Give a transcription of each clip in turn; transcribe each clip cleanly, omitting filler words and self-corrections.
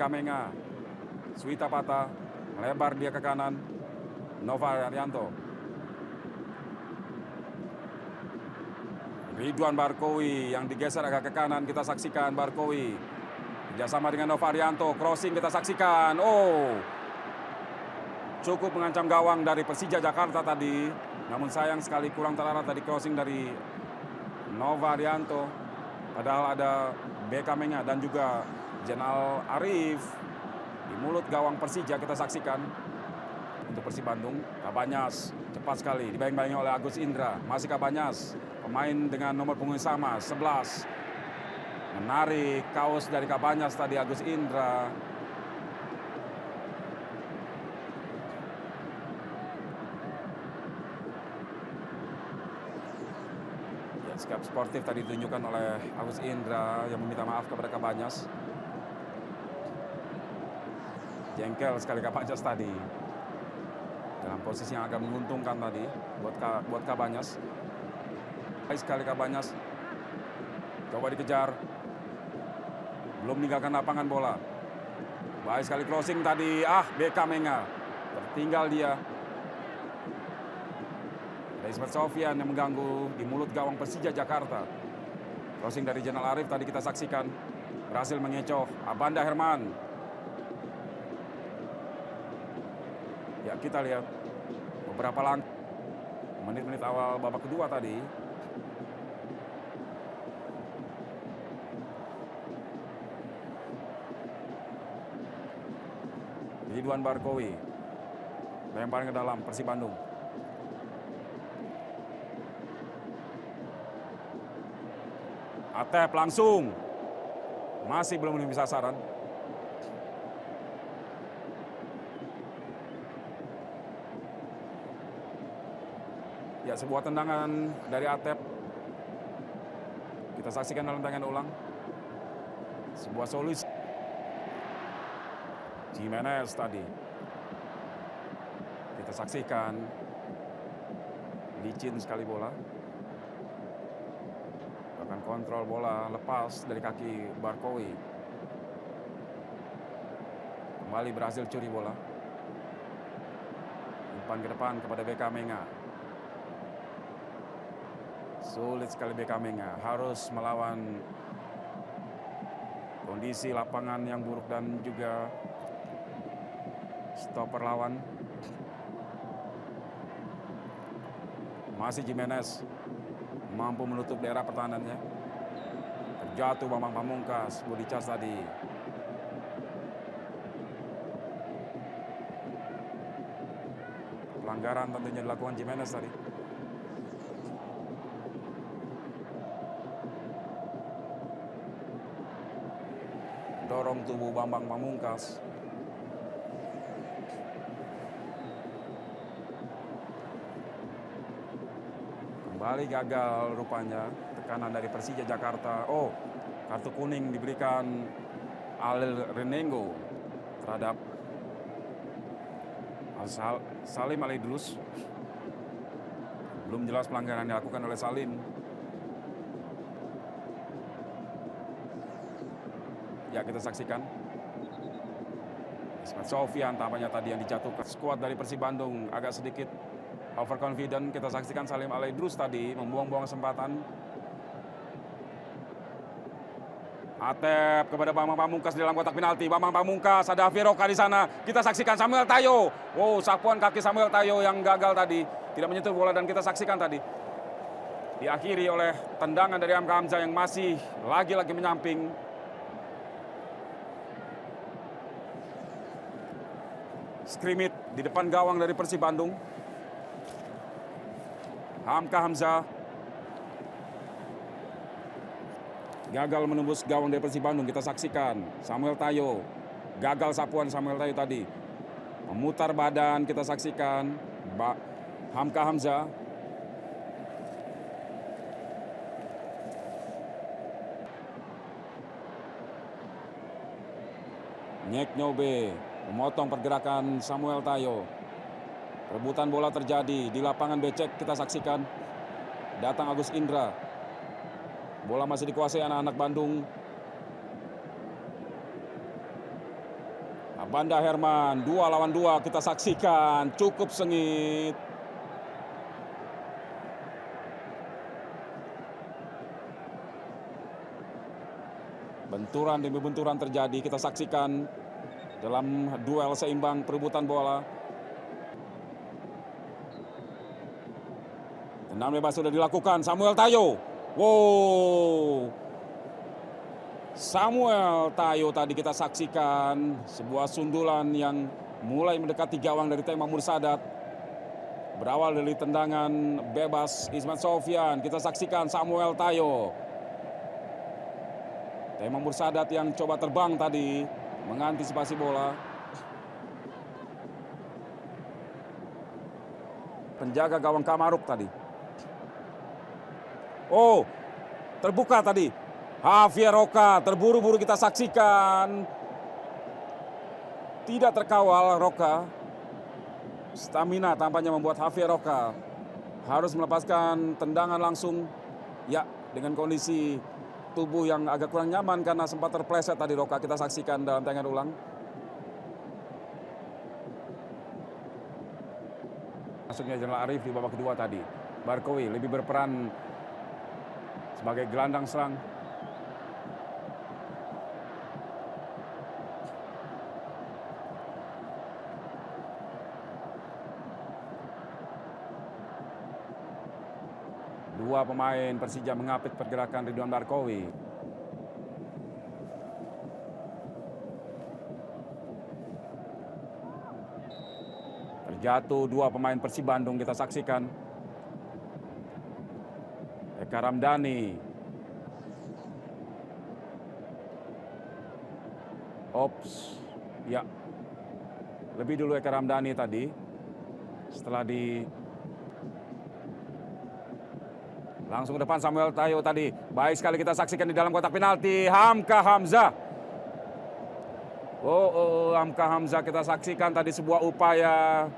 Bekamenga. Suita Pata melebar dia ke kanan. Nova Arianto. Ridwan Barkowi yang digeser agak ke kanan, kita saksikan Barkowi. Kerjasama dengan Nova Arianto, crossing kita saksikan. Oh, cukup mengancam gawang dari Persija Jakarta tadi. Namun sayang sekali kurang terarah tadi crossing dari Nova Arianto. Padahal ada Bekamenga dan juga Jenal Arif. Di mulut gawang Persija kita saksikan. Untuk Persib Bandung, Kabanyas cepat sekali dibayang-bayangi oleh Agus Indra. Masih Kabanyas, pemain dengan nomor punggung sama 11. Menarik kaos dari Kabanyas tadi Agus Indra. Ya, sikap sportif tadi ditunjukkan oleh Agus Indra yang meminta maaf kepada Kabanyas. Jengkel sekali Kabanyas tadi. Dalam posisi yang agak menguntungkan tadi buat Kabanyas. Baik sekali Kabanyas. Coba dikejar. Belum meninggalkan lapangan bola. Baik sekali crossing tadi. Bekamenga. Tertinggal dia. Ada Ismet Sofyan yang mengganggu di mulut gawang Persija Jakarta. Crossing dari Jenal Arif tadi kita saksikan. Berhasil mengecoh Abanda Herman. Ya, kita lihat beberapa langkah menit-menit awal babak kedua tadi. Ridwan Barkowi lempar ke dalam Persib Bandung. Atep langsung. Masih belum menemui sasaran. Ya, sebuah tendangan dari Atep. Kita saksikan dalam tayangan ulang. Sebuah solusi. Jimenez tadi. Kita saksikan. Licin sekali bola. Bahkan kontrol bola lepas dari kaki Barkowi. Kembali berhasil curi bola. Umpan ke depan kepada Bekamenga. Sulit sekali Bekamenga, harus melawan kondisi lapangan yang buruk dan juga stopper lawan. Masih Jimenez mampu menutup daerah pertahanannya. Terjatuh Bambang Pamungkas, Budi Cas tadi. Pelanggaran tentunya dilakukan Jimenez tadi. Dorong tubuh Bambang Pamungkas. Kembali gagal rupanya tekanan dari Persija Jakarta. Oh, kartu kuning diberikan Alil Renengo terhadap Salim Alidrus. Belum jelas pelanggaran yang dilakukan oleh Salim. Ya, kita saksikan. Ismet Sofyan tampaknya tadi yang dijatuhkan. Skuad dari Persib Bandung agak sedikit overconfident. Kita saksikan Salim Alaidrus tadi membuang-buang kesempatan. Atep kepada Bambang Pamungkas di dalam kotak penalti. Bambang Pamungkas, ada Viroka di sana. Kita saksikan Samuel Tayo. Wow, sapuan kaki Samuel Tayo yang gagal tadi. Tidak menyentuh bola dan kita saksikan tadi. Diakhiri oleh tendangan dari Hamka Hamzah yang masih lagi-lagi menyamping. Skrimit di depan gawang dari Persib Bandung. Hamka Hamzah gagal menembus gawang dari Persib Bandung. Kita saksikan Samuel Tayo. Gagal sapuan Samuel Tayo tadi. Memutar badan kita saksikan Hamka Hamzah. Nyek Nyobe memotong pergerakan Samuel Tayo. Rebutan bola terjadi di lapangan becek, kita saksikan. Datang Agus Indra. Bola masih dikuasai anak-anak Bandung. Banda Herman, 2 lawan 2 kita saksikan, cukup sengit. Benturan demi benturan terjadi, kita saksikan dalam duel seimbang perebutan bola. Tendangan bebas sudah dilakukan, Samuel Tayo. Wow. Samuel Tayo tadi kita saksikan sebuah sundulan yang mulai mendekati gawang dari Tengku Mursadat. Berawal dari tendangan bebas Ismet Sofyan, kita saksikan Samuel Tayo. Tengku Mursadat yang coba terbang tadi mengantisipasi bola. Penjaga gawang Kamaruk tadi. Oh, terbuka tadi. Javier Roca, terburu-buru kita saksikan. Tidak terkawal Roca. Stamina tampaknya membuat Javier Roca harus melepaskan tendangan langsung. Ya, dengan kondisi tubuh yang agak kurang nyaman karena sempat terpleset tadi Roca, kita saksikan dalam tayangan ulang. Masuknya Jenderal Arif di babak kedua tadi. Barkowi lebih berperan sebagai gelandang serang. Dua pemain Persija mengapit pergerakan Ridwan Barkowi. Terjatuh dua pemain Persib Bandung kita saksikan. Eka Ramdhani. Ops. Ya. Lebih dulu Eka Ramdhani tadi. Setelah langsung ke depan Samuel Tayo tadi. Baik sekali kita saksikan di dalam kotak penalti. Hamka Hamzah. Hamka Hamzah kita saksikan tadi sebuah upaya.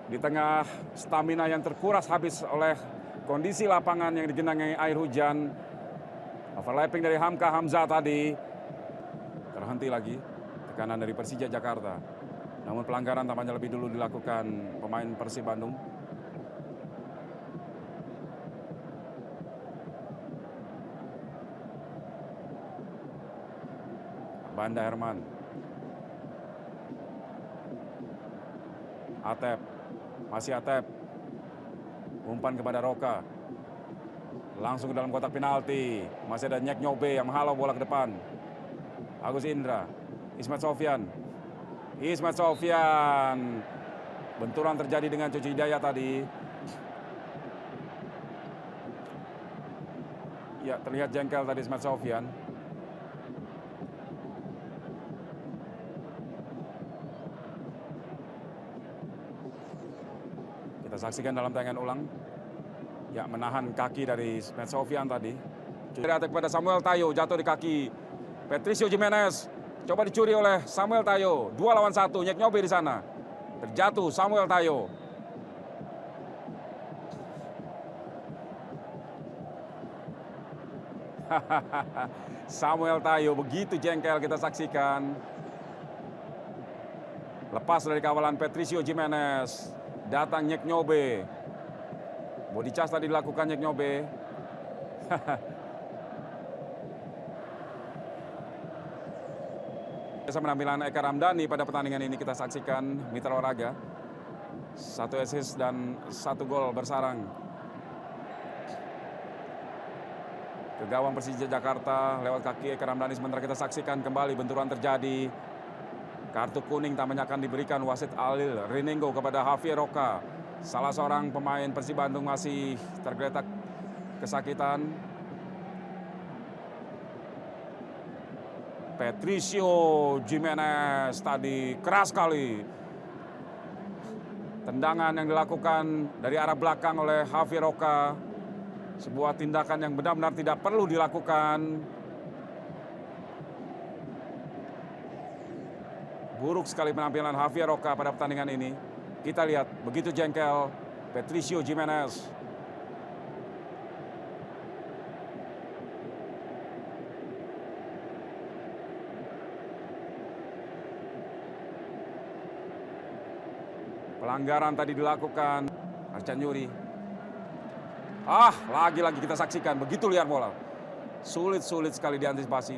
Di tengah stamina yang terkuras habis oleh kondisi lapangan yang digenangi air hujan. Overlapping dari Hamka Hamzah tadi. Terhenti lagi. Tekanan dari Persija Jakarta. Namun pelanggaran tampaknya lebih dulu dilakukan pemain Persib Bandung. Banda Herman. Atep. Masih Atep. Umpan kepada Roca. Langsung ke dalam kotak penalti. Masih ada Nyek Nyobe yang menghalau bola ke depan. Agus Indra. Ismet Sofyan. Ismet Sofyan. Benturan terjadi dengan Cucu Hidayat tadi. Ya, terlihat jengkel tadi Ismet Sofyan. Saksikan dalam tayangan ulang. Ya, menahan kaki dari Ismet Sofyan tadi. Atak kepada Samuel Tayo, jatuh di kaki Patricio Jimenez. Coba dicuri oleh Samuel Tayo. 2 lawan 1, Nyek Nyobe di sana. Terjatuh Samuel Tayo. Samuel Tayo begitu jengkel kita saksikan. Lepas dari kawalan Patricio Jimenez. Datang Nyek Nyobe. Body charge tadi dilakukan Nyek Nyobe. Penampilan Eka Ramdhani pada pertandingan ini kita saksikan Mitra Olahraga. 1 assist dan 1 gol bersarang. Ke gawang Persija Jakarta lewat kaki Eka Ramdhani, sementara kita saksikan kembali benturan terjadi. Kartu kuning tampaknya akan diberikan wasit Alil Rinengo kepada Javier Roca. Salah seorang pemain Persib Bandung masih tergeletak kesakitan. Patricio Jimenez tadi keras sekali. Tendangan yang dilakukan dari arah belakang oleh Javier Roca. Sebuah tindakan yang benar-benar tidak perlu dilakukan. Buruk sekali penampilan Javier Roca pada pertandingan ini. Kita lihat begitu jengkel Patricio Jimenez. Pelanggaran tadi dilakukan Arcan Yuri. Lagi-lagi kita saksikan begitu liar bola. Sulit sekali diantisipasi.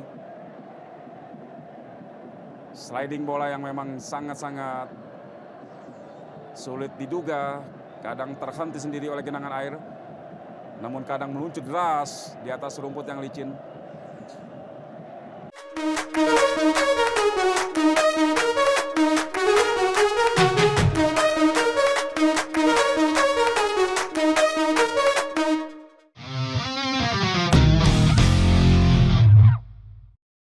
Sliding bola yang memang sangat-sangat sulit diduga. Kadang terhenti sendiri oleh genangan air. Namun kadang meluncur deras di atas rumput yang licin.